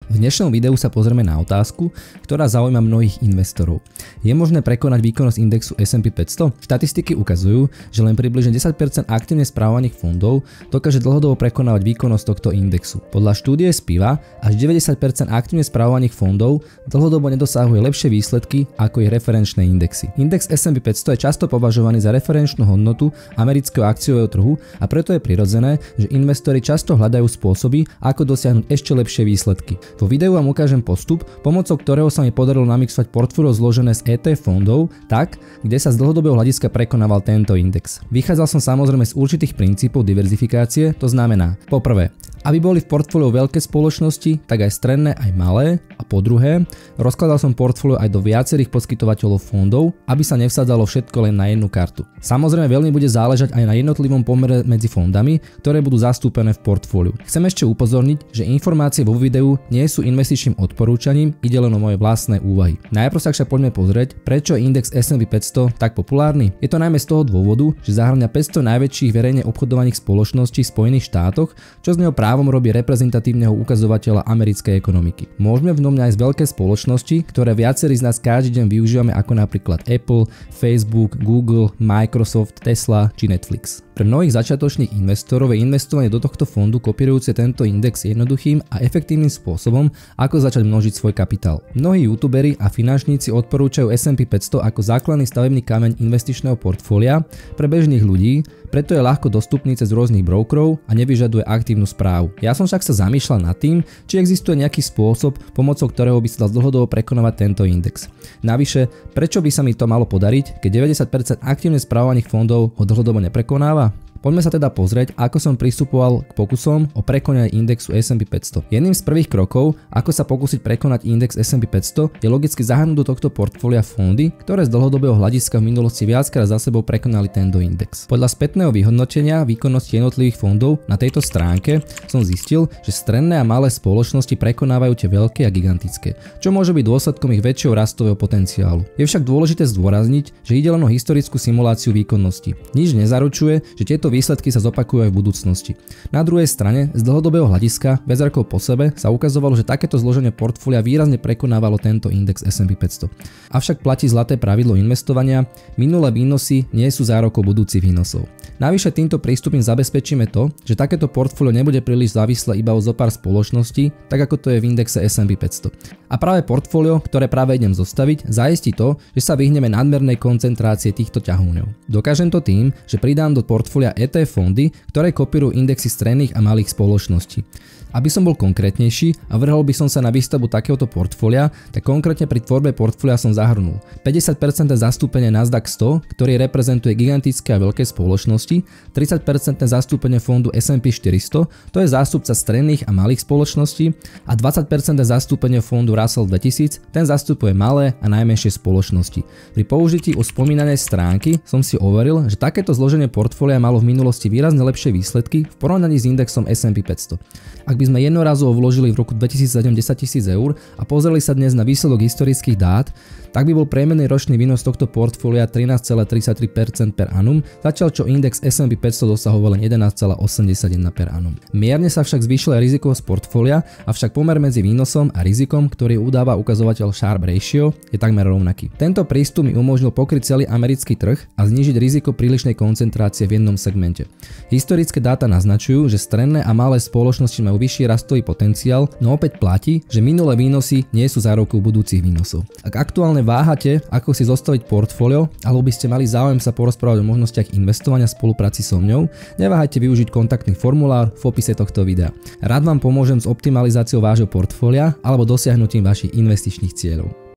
V dnešnom videu sa pozrieme na otázku, ktorá zaujíma mnohých investorov. Je možné prekonať výkonnosť indexu S&P 500? Štatistiky ukazujú, že len približne 10% aktívne spravovaných fondov dokáže dlhodobo prekonávať výkonnosť tohto indexu. Podľa štúdie SPIVA až 90% aktívne spravovaných fondov dlhodobo nedosahuje lepšie výsledky ako ich referenčné indexy. Index S&P 500 je často považovaný za referenčnú hodnotu amerického akciového trhu a preto je prirodzené, že investori často hľadajú spôsoby, ako dosiahnuť ešte lepšie výsledky. Vo videu vám ukážem postup, pomocou ktorého sa mi podarilo namixovať portfólio zložené z ETF fondov tak, kde sa z dlhodobého hľadiska prekonával tento index. Vychádzal som samozrejme z určitých princípov diverzifikácie, to znamená, poprvé, aby boli v portfóliu veľké spoločnosti, tak aj stredné, aj malé, a po druhé, rozkladal som portfólio aj do viacerých poskytovateľov fondov, aby sa nevsadzalo všetko len na jednu kartu. Samozrejme veľmi bude záležať aj na jednotlivom pomere medzi fondami, ktoré budú zastúpené v portfóliu. Chcem ešte upozorniť, že informácie vo videu nie sú investičným odporúčaním, ide len o moje vlastné úvahy. Najprv sa však poďme pozrieť, prečo je index S&P 500 tak populárny. Je to najmä z toho dôvodu, že zahŕňa 500 najväčších verejne obchodovaných spoločností v Spojených štátoch, čo z neho právom robí reprezentatívneho ukazovateľa americkej ekonomiky. Môžeme v ňom nájsť veľké spoločnosti, ktoré viacerí z nás každý deň využívame, ako napríklad Apple, Facebook, Google, Microsoft, Tesla či Netflix. Pre mnohých začiatočných investorov je investovanie do tohto fondu kopírujúce tento index jednoduchým a efektívnym spôsobom, ako začať množiť svoj kapitál. Mnohí youtuberi a finančníci odporúčajú S&P 500 ako základný stavebný kameň investičného portfólia pre bežných ľudí, preto je ľahko dostupný cez rôznych brokerov a nevyžaduje aktívnu správu. Ja som však sa zamýšľal nad tým, či existuje nejaký spôsob, pomocou ktorého by sa dal dlhodobo prekonávať tento index. Navyše, prečo by sa mi to malo podariť, keď 90% aktívne spravovaných fondov ho dlhodobo neprekonáva? Poďme sa teda pozrieť, ako som pristupoval k pokusom o prekonanie indexu S&P 500. Jedným z prvých krokov, ako sa pokúsiť prekonať index S&P 500, je logicky zahrnúť do tohto portfólia fondy, ktoré z dlhodobého hľadiska v minulosti viackrát za sebou prekonali tento index. Podľa spätného vyhodnotenia výkonnosti jednotlivých fondov na tejto stránke som zistil, že stredné a malé spoločnosti prekonávajú tie veľké a gigantické, čo môže byť dôsledkom ich väčšieho rastového potenciálu. Je však dôležité zdôrazniť, že ide len o historickú simuláciu výkonnosti. Nič nezaručuje, že tieto výsledky sa zopakujú aj v budúcnosti. Na druhej strane, z dlhodobého hľadiska, viac rokov po sebe, sa ukazovalo, že takéto zloženie portfólia výrazne prekonávalo tento index S&P 500. Avšak platí zlaté pravidlo investovania, minulé výnosy nie sú zárukou budúcich výnosov. Navyše týmto prístupom zabezpečíme to, že takéto portfólio nebude príliš závislé iba o zopár spoločností, tak ako to je v indexe S&P 500. A práve portfólio, ktoré práve idem zostaviť, zaistí to, že sa vyhneme nadmernej koncentrácie týchto ťahúňov. Dokážem to tým, že pridám do portfólia ETF fondy, ktoré kopírujú indexy stredných a malých spoločností. Aby som bol konkrétnejší a vrhol by som sa na výstavbu takéhoto portfólia, tak konkrétne pri tvorbe portfólia som zahrnul 50% zastúpenie Nasdaq 100, ktorý reprezentuje gigantické a veľké spoločnosti, 30% zastúpenie fondu S&P 400, to je zástupca stredných a malých spoločností, a 20% zastúpenie fondu Russell 2000, ten zastupuje malé a najmenšie spoločnosti. Pri použití u spomínanej stránky som si overil, že takéto zloženie portfólia malo v minulosti výrazne lepšie výsledky v porovnaní s indexom S&P 500. Ak by sme jednorazovo vložili v roku 2007 10 000 eur a pozreli sa dnes na výsledok historických dát, tak by bol priemerný ročný výnos tohto portfólia 13,33% per annum, zatiaľ čo index S&P 500 dosahoval len 11,81% per annum. Mierne sa však zvýšila rizikovosť portfólia, avšak pomer medzi výnosom a rizikom, ktorý udáva ukazovateľ Sharpe Ratio, je takmer rovnaký. Tento prístup mi umožnil pokryť celý americký trh a znížiť riziko prílišnej koncentrácie v jednom segmente. Historické dáta naznačujú, že stredné a malé spoločnosti majú vyšší rastový potenciál, no opäť platí, že minulé výnosy nie sú zárukou budúcich výnosov. Ak aktuálne váhate, ako si zostaviť portfólio, alebo by ste mali záujem sa porozprávať o možnostiach investovania v spolupráci so mňou, neváhajte využiť kontaktný formulár v opise tohto videa. Rád vám pomôžem s optimalizáciou vášho portfólia alebo dosiahnutím vašich investičných cieľov.